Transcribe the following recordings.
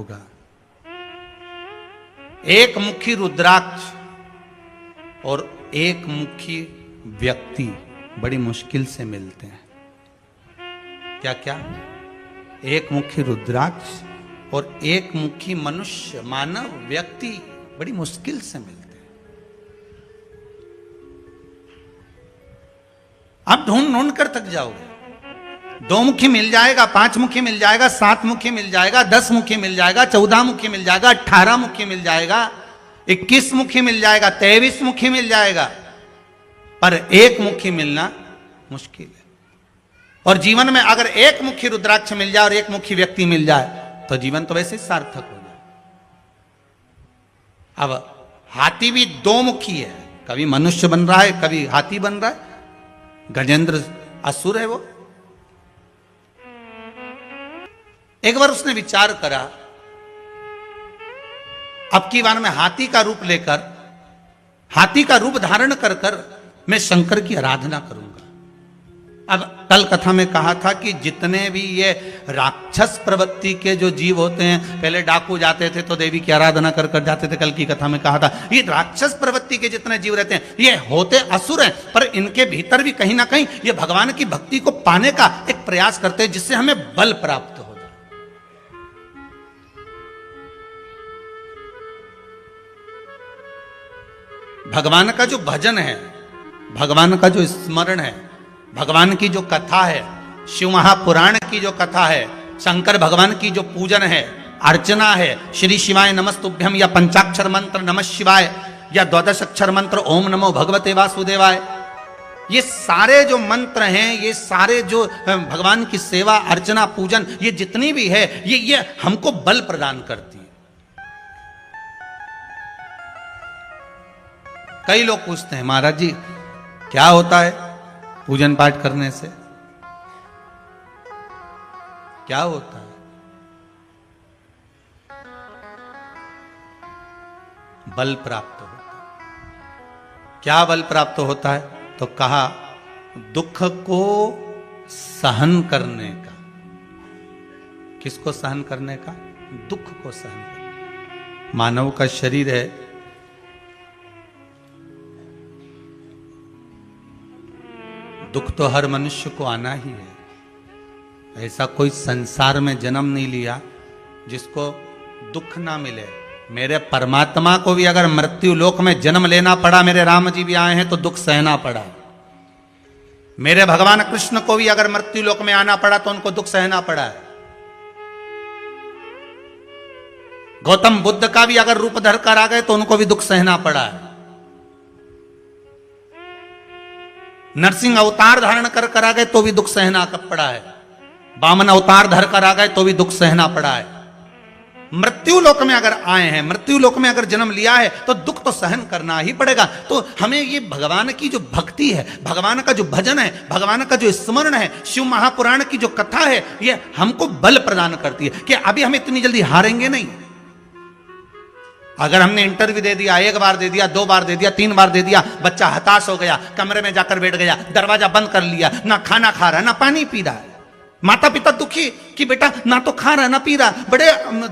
होगा। एक मुखी रुद्राक्ष और एक मुखी व्यक्ति बड़ी मुश्किल से मिलते हैं। क्या क्या? एक मुखी रुद्राक्ष और एक मुखी मनुष्य, मानव, व्यक्ति बड़ी मुश्किल से मिलते हैं। आप ढूंढ ढूंढ कर थक जाओगे। 2 मुखी मिल जाएगा, 5 मुखी मिल जाएगा, 7 मुखी मिल जाएगा, 10 मुखी मिल जाएगा, 14 मुखी मिल जाएगा, 18 मुखी मिल जाएगा, 21 मुखी मिल जाएगा, 23 मुखी मिल जाएगा, पर एक मुखी मिलना मुश्किल है। और जीवन में अगर एक मुखी रुद्राक्ष मिल जाए और एक मुखी व्यक्ति मिल जाए तो जीवन तो वैसे ही सार्थक हो जाए। अब हाथी भी 2 मुखी है, कभी मनुष्य बन रहा है, कभी हाथी बन रहा है। गजेंद्र असुर है वो। एक बार उसने विचार करा, अब की बार मैं हाथी का रूप लेकर, हाथी का रूप धारण कर कर मैं शंकर की आराधना करूंगा। अब कल कथा में कहा था कि जितने भी ये राक्षस प्रवृत्ति के जो जीव होते हैं, पहले डाकू जाते थे तो देवी की आराधना कर कर जाते थे। कल की कथा में कहा था ये राक्षस प्रवृत्ति के जितने जीव रहते हैं ये होते असुर हैं, पर इनके भीतर भी कहीं ना कहीं ये भगवान की भक्ति को पाने का एक प्रयास करते हैं जिससे हमें बल प्राप्त हो जाए। भगवान का जो भजन है, भगवान का जो स्मरण है, भगवान की जो कथा है, शिव महापुराण की जो कथा है, शंकर भगवान की जो पूजन है, अर्चना है, श्री शिवाय नमस्तुभ्यम या पंचाक्षर मंत्र नमः शिवाय या 12 अक्षर मंत्र ओम नमो भगवते वासुदेवाय, ये सारे जो मंत्र हैं, ये सारे जो भगवान की सेवा अर्चना पूजन, ये जितनी भी है ये हमको बल प्रदान करती है। कई लोग पूछते हैं महाराज जी क्या होता है पूजन पाठ करने से? क्या होता है? बल प्राप्त होता है। क्या बल प्राप्त होता है? तो कहा दुख को सहन करने का। किसको सहन करने का? दुख को सहन करने। मानव का शरीर है, दुख तो हर मनुष्य को आना ही है। ऐसा कोई संसार में जन्म नहीं लिया जिसको दुख ना मिले। मेरे परमात्मा को भी अगर मृत्यु लोक में जन्म लेना पड़ा, मेरे राम जी भी आए हैं तो दुख सहना पड़ा। मेरे भगवान कृष्ण को भी अगर मृत्यु लोक में आना पड़ा तो उनको दुख सहना पड़ा है। गौतम बुद्ध का भी अगर रूप धर कर आ गए तो उनको भी दुख सहना पड़ा है। नरसिंह अवतार धारण कर कर आ गए तो भी दुख सहना पड़ा है। वामन अवतार धर कर आ गए तो भी दुख सहना पड़ा है। मृत्यु लोक में अगर आए हैं, मृत्यु लोक में अगर जन्म लिया है तो दुख तो सहन करना ही पड़ेगा। तो हमें ये भगवान की जो भक्ति है, भगवान का जो भजन है, भगवान का जो स्मरण है, शिव महापुराण की जो कथा है, ये हमको बल प्रदान करती है कि अभी हम इतनी जल्दी हारेंगे नहीं। अगर हमने इंटरव्यू दे दिया, 1 बार दे दिया, 2 बार दे दिया, 3 बार दे दिया, बच्चा हताश हो गया, कमरे में जाकर बैठ गया, दरवाजा बंद कर लिया, ना खाना खा रहा है ना पानी पी रहा है, माता पिता दुखी कि बेटा ना तो खा रहा है ना पी रहा, बड़े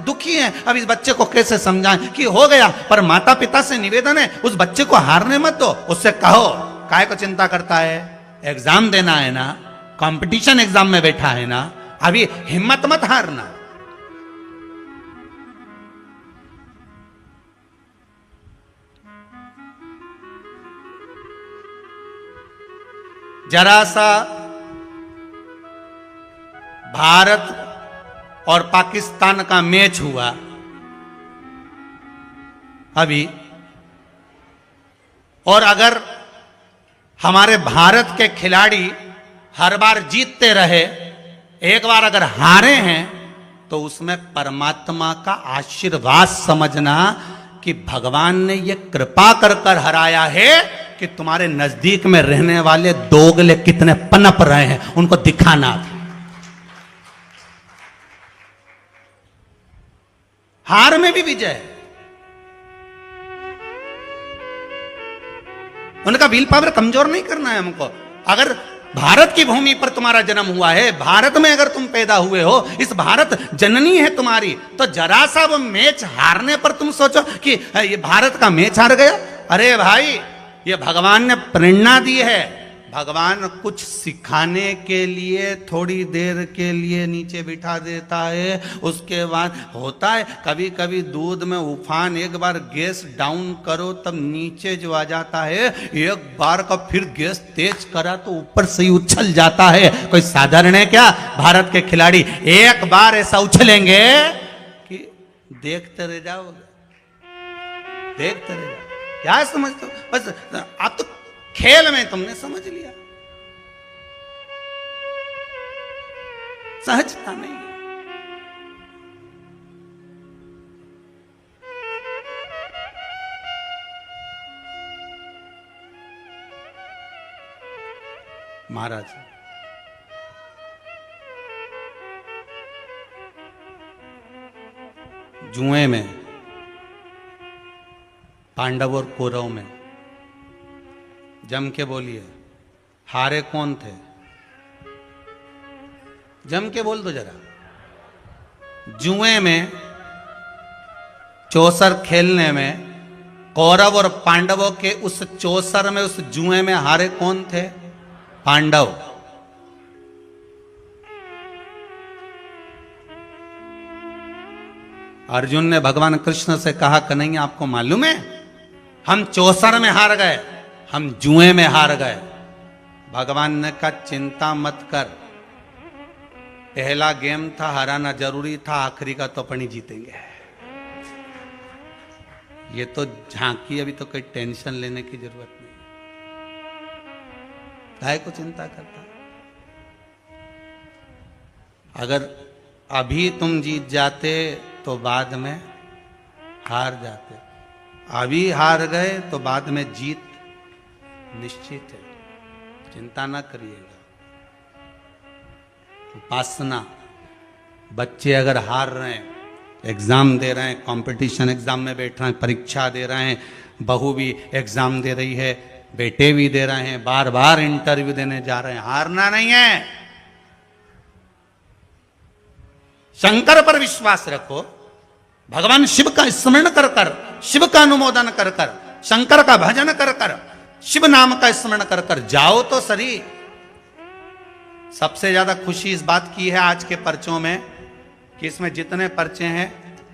दुखी हैं। अब इस बच्चे को कैसे समझाएं कि हो गया, पर माता पिता से निवेदन है उस बच्चे को हारने मत दो। उससे कहो काहे को चिंता करता है, एग्जाम देना है ना, कंपटीशन एग्जाम में बैठा है ना, अभी हिम्मत मत हारना। जरा सा भारत और पाकिस्तान का मैच हुआ अभी, और अगर हमारे भारत के खिलाड़ी हर बार जीतते रहे, एक बार अगर हारे हैं, तो उसमें परमात्मा का आशीर्वाद समझना कि भगवान ने ये कृपा कर कर हराया है कि तुम्हारे नजदीक में रहने वाले दोगले कितने पनप रहे हैं, उनको दिखाना। हार में भी विजय। उनका विल पावर कमजोर नहीं करना है हमको। अगर भारत की भूमि पर तुम्हारा जन्म हुआ है, भारत में अगर तुम पैदा हुए हो, इस भारत जननी है तुम्हारी, तो जरा सा वो मैच हारने पर तुम सोचो कि ये भारत का मैच हार गया। अरे भाई, ये भगवान ने प्रेरणा दी है, भगवान कुछ सिखाने के लिए थोड़ी देर के लिए नीचे बिठा देता है, उसके बाद होता है कभी कभी दूध में उफान, एक बार गैस डाउन करो तब नीचे जो आ जाता है, एक बार का फिर गैस तेज करा तो ऊपर से ही उछल जाता है। कोई साधारण है क्या? भारत के खिलाड़ी एक बार ऐसा उछलेंगे कि देखते रह जाओगे, देखते रह जाओ। क्या समझते हो? बस आप तो खेल में तुमने समझ लिया, सहजता नहीं है। महाराज जुए में पांडव और कौरव में जम के बोलिए, हारे कौन थे? जम के बोल दो जरा। जुए में, चौसर खेलने में, कौरव और पांडवों के उस चौसर में, उस जुए में हारे कौन थे? पांडव। अर्जुन ने भगवान कृष्ण से कहा, कन्हैया आपको मालूम है हम चौसर में हार गए, हम जुए में हार गए। भगवान ने कहा चिंता मत कर, पहला गेम था, हराना जरूरी था, आखिरी का तो अपन ही जीतेंगे। ये तो झांकी, अभी तो कोई टेंशन लेने की जरूरत नहीं, काहे को चिंता करता। अगर अभी तुम जीत जाते तो बाद में हार जाते, अभी हार गए तो बाद में जीत निश्चित है, चिंता ना करिएगा। उपासना, बच्चे अगर हार रहे हैं, एग्जाम दे रहे हैं, कंपटीशन एग्जाम में बैठ रहे हैं, परीक्षा दे रहे हैं, बहू भी एग्जाम दे रही है, बेटे भी दे रहे हैं, बार बार इंटरव्यू देने जा रहे हैं, हारना नहीं है। शंकर पर विश्वास रखो, भगवान शिव का स्मरण कर कर, शिव का अनुमोदन कर कर, शंकर का भजन कर कर, शिव नाम का स्मरण कर कर जाओ तो सही। सबसे ज्यादा खुशी इस बात की है आज के पर्चों में कि इसमें जितने पर्चे हैं,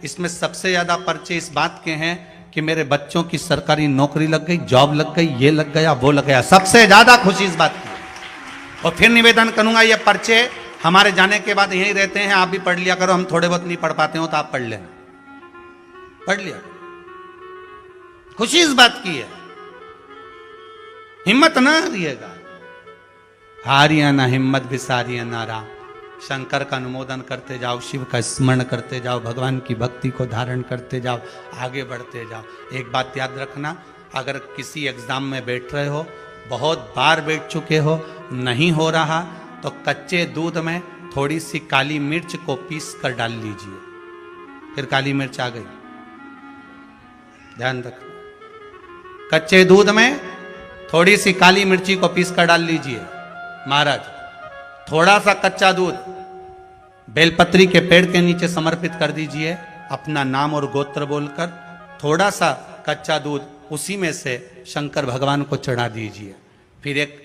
इसमें सबसे ज्यादा पर्चे इस बात के हैं कि मेरे बच्चों की सरकारी नौकरी लग गई, जॉब लग गई, ये लग गया, वो लग गया। सबसे ज्यादा खुशी इस बात की है। और फिर निवेदन करूंगा, ये पर्चे हमारे जाने के बाद यहीं रहते हैं, आप भी पढ़ लिया करो। हम थोड़े बहुत नहीं पढ़ पाते हो तो आप पढ़ लेना, पढ़ लिया। खुशी इस बात की है, हिम्मत ना हारिएगा, हारिया ना हिम्मत, विसारिया ना राम। शंकर का अनुमोदन करते जाओ, शिव का स्मरण करते जाओ, भगवान की भक्ति को धारण करते जाओ, आगे बढ़ते जाओ। एक बात याद रखना, अगर किसी एग्जाम में बैठ रहे हो, बहुत बार बैठ चुके हो, नहीं हो रहा, तो कच्चे दूध में थोड़ी सी काली मिर्च को पीस कर डाल लीजिए, फिर काली मिर्च आ गई, ध्यान रखना। कच्चे दूध में थोड़ी सी काली मिर्ची को पीस कर डाल लीजिए। महाराज, थोड़ा सा कच्चा दूध बेलपत्री के पेड़ के नीचे समर्पित कर दीजिए, अपना नाम और गोत्र बोलकर। थोड़ा सा कच्चा दूध उसी में से शंकर भगवान को चढ़ा दीजिए। फिर एक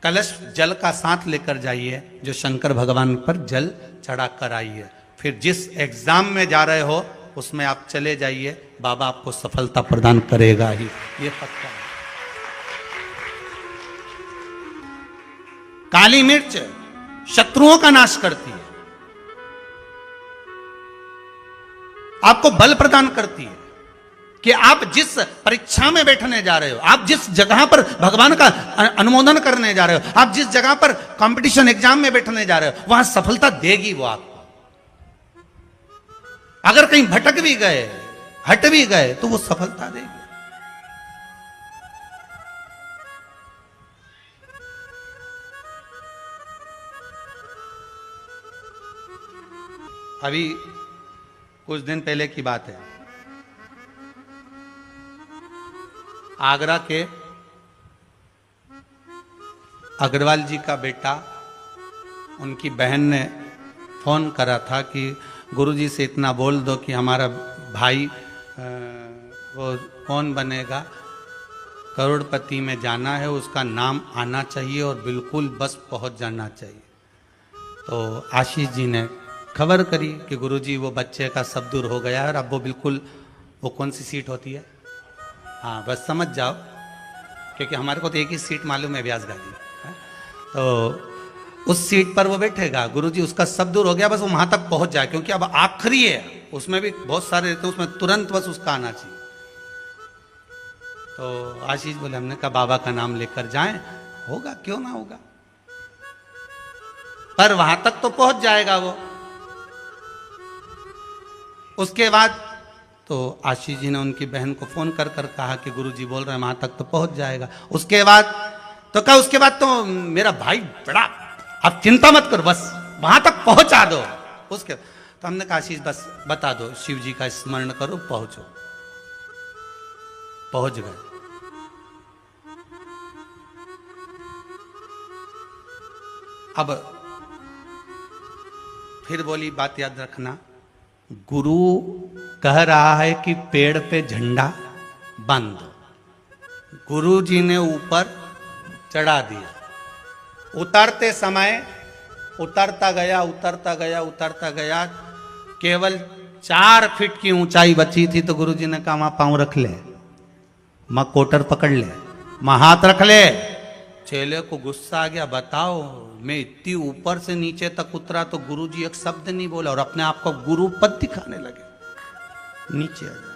कलश जल का साथ लेकर जाइए, जो शंकर भगवान पर जल चढ़ा कर आइए। फिर जिस एग्जाम में जा रहे हो उसमें आप चले जाइए, बाबा आपको सफलता प्रदान करेगा ही, ये पक्का है। काली मिर्च शत्रुओं का नाश करती है, आपको बल प्रदान करती है कि आप जिस परीक्षा में बैठने जा रहे हो, आप जिस जगह पर भगवान का अनुमोदन करने जा रहे हो, आप जिस जगह पर कंपटीशन एग्जाम में बैठने जा रहे हो, वहां सफलता देगी वो आपको। अगर कहीं भटक भी गए, हट भी गए, तो वो सफलता देगी। अभी कुछ दिन पहले की बात है, आगरा के अग्रवाल जी का बेटा, उनकी बहन ने फोन करा था कि गुरुजी से इतना बोल दो कि हमारा भाई वो कौन बनेगा, करोड़पति में जाना है, उसका नाम आना चाहिए और बिल्कुल बस पहुंच जाना चाहिए। तो आशीष जी ने खबर करी कि गुरुजी वो बच्चे का सब दूर हो गया है और अब वो बिल्कुल, वो कौन सी सीट होती है, हाँ बस समझ जाओ, क्योंकि हमारे को तो एक ही सीट मालूम है, व्यास गादी है? तो उस सीट पर वो बैठेगा, गुरुजी उसका सब दूर हो गया, बस वो वहां तक पहुंच जाए, क्योंकि अब आखिरी है, उसमें भी बहुत सारे रहते हैं, उसमें तुरंत बस उसका आना चाहिए। तो आशीष बोले, हमने कहा बाबा का नाम लेकर जाएं, होगा क्यों ना होगा, पर वहां तक तो पहुंच जाएगा वो। उसके बाद तो आशीष जी ने उनकी बहन को फोन कर कर कहा कि गुरुजी बोल रहे हैं वहां तक तो पहुंच जाएगा। उसके बाद तो कहा, उसके बाद तो मेरा भाई बड़ा, आप चिंता मत करो, बस वहां तक पहुंचा दो। उसके तो हमने कहा आशीष बस बता दो, शिव जी का स्मरण करो, पहुंचो। पहुंच गए। अब फिर बोली बात याद रखना, गुरु कह रहा है कि पेड़ पे झंडा बांध दो, गुरु जी ने ऊपर चढ़ा दिया। उतरते समय उतरता गया, उतरता गया, उतरता गया, केवल 4 फीट की ऊंचाई बची थी। तो गुरु जी ने कहा, वहां पांव रख ले, मां कोटर पकड़ ले, मां हाथ रख ले। चेले को गुस्सा आ गया, बताओ मैं इतनी ऊपर से नीचे तक उतरा तो गुरुजी एक शब्द नहीं बोला और अपने आप को गुरु पद दिखाने लगे। नीचे आ जा।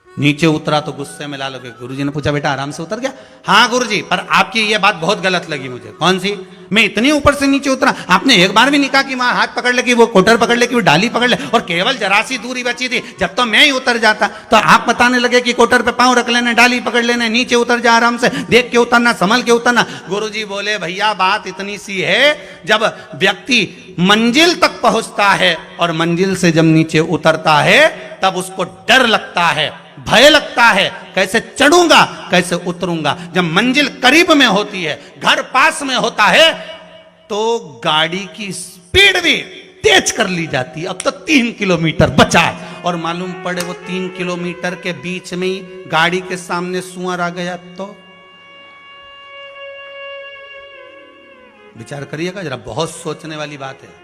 नीचे उतरा तो गुस्से में लाल हो गए। गुरुजी ने पूछा, बेटा आराम से उतर गया? हाँ गुरुजी, पर आपकी ये बात बहुत गलत लगी मुझे। कौन सी? मैं इतनी ऊपर से नीचे उतरा, आपने एक बार भी नहीं कहा कि वहां हाथ पकड़ ले, कि वो कोटर पकड़ ले, कि वो डाली पकड़ ले, और केवल जरा सी दूरी बची थी। जब तो मैं ही उतर जाता तो आप बताने लगे कि कोटर पे पांव रख लेने, डाली पकड़ लेने, नीचे उतर जा, आराम से देख के उतरना, संभल के उतरना। गुरुजी बोले, भैया बात इतनी सी है, जब व्यक्ति मंजिल तक पहुंचता है और मंजिल से जब नीचे उतरता है तब उसको डर लगता है, भय लगता है, कैसे चढ़ूंगा, कैसे उतरूंगा। जब मंजिल करीब में होती है, घर पास में होता है, तो गाड़ी की स्पीड भी तेज कर ली जाती है। अब तो 3 किलोमीटर बचा है और मालूम पड़े वो 3 किलोमीटर के बीच में ही गाड़ी के सामने सुअर आ गया तो विचार करिएगा जरा, बहुत सोचने वाली बात है।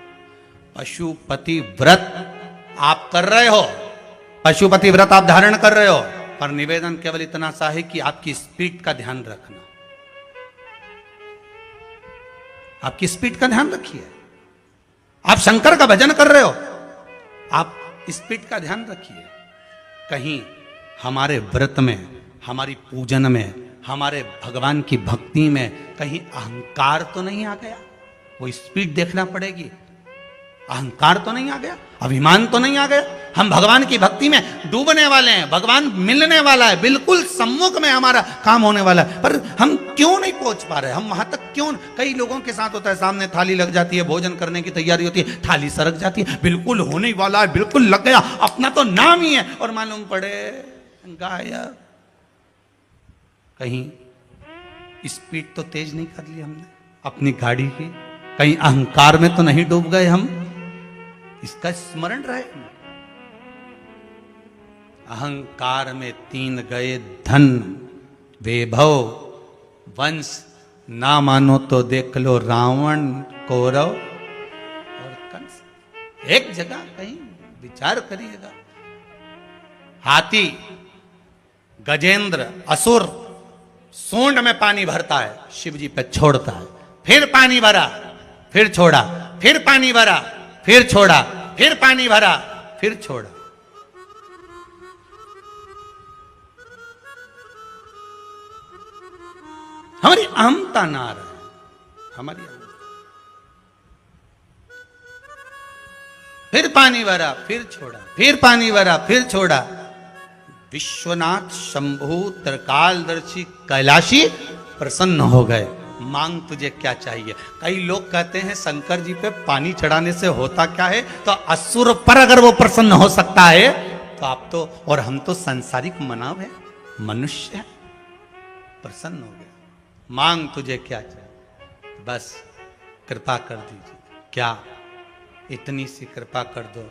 पशुपति व्रत आप कर रहे हो, पशुपति व्रत आप धारण कर रहे हो, पर निवेदन केवल इतना सा है कि आपकी स्पीड का ध्यान रखना, आपकी स्पीड का ध्यान रखिए। आप शंकर का भजन कर रहे हो, आप स्पीड का ध्यान रखिए। कहीं हमारे व्रत में, हमारी पूजन में, हमारे भगवान की भक्ति में कहीं अहंकार तो नहीं आ गया? वो स्पीड देखना पड़ेगी। अहंकार तो नहीं आ गया, अभिमान तो नहीं आ गया? हम भगवान की भक्ति में डूबने वाले हैं, भगवान मिलने वाला है, बिल्कुल सम्मुख में हमारा काम होने वाला है, पर हम क्यों नहीं पहुंच पा रहे? हम वहां तक क्यों? कई लोगों के साथ होता है, सामने थाली लग जाती है, भोजन करने की तैयारी होती है, थाली सरक जाती है, बिल्कुल होने वाला है, बिल्कुल लग गया, अपना तो नाम ही है, और मालूम पड़े गायब। कहीं स्पीड तो तेज नहीं कर ली हमने अपनी गाड़ी की? कहीं अहंकार में तो नहीं डूब गए हम? इसका स्मरण रहे। अहंकार में 3 गए धन, वैभव, वंश, ना मानो तो देख लो रावण, कौरव और कंस। एक जगह कहीं विचार करिएगा। हाथी, गजेंद्र, असुर सूंड में पानी भरता है, शिव जी पे छोड़ता है, फिर पानी भरा, फिर छोड़ा, फिर पानी भरा, फिर छोड़ा, फिर पानी भरा, फिर छोड़ा। हमारी अहमता ना रहे, हमारी फिर पानी भरा, फिर छोड़ा, फिर पानी भरा, फिर छोड़ा। विश्वनाथ शंभु त्रिकालदर्शी कैलाशी प्रसन्न हो गए। मांग तुझे क्या चाहिए? कई लोग कहते हैं शंकर जी पे पानी चढ़ाने से होता क्या है? तो असुर पर अगर वो प्रसन्न हो सकता है तो आप तो, और हम तो सांसारिक मानव है, मनुष्य है, प्रसन्न हो गए। मांग तुझे क्या चाहिए? बस कृपा कर दीजिए। क्या इतनी सी कृपा कर दो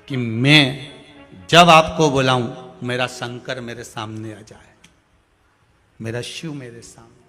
कि मैं जब आपको बुलाऊं मेरा शंकर मेरे सामने आ जाए, मेरा शिव मेरे सामने।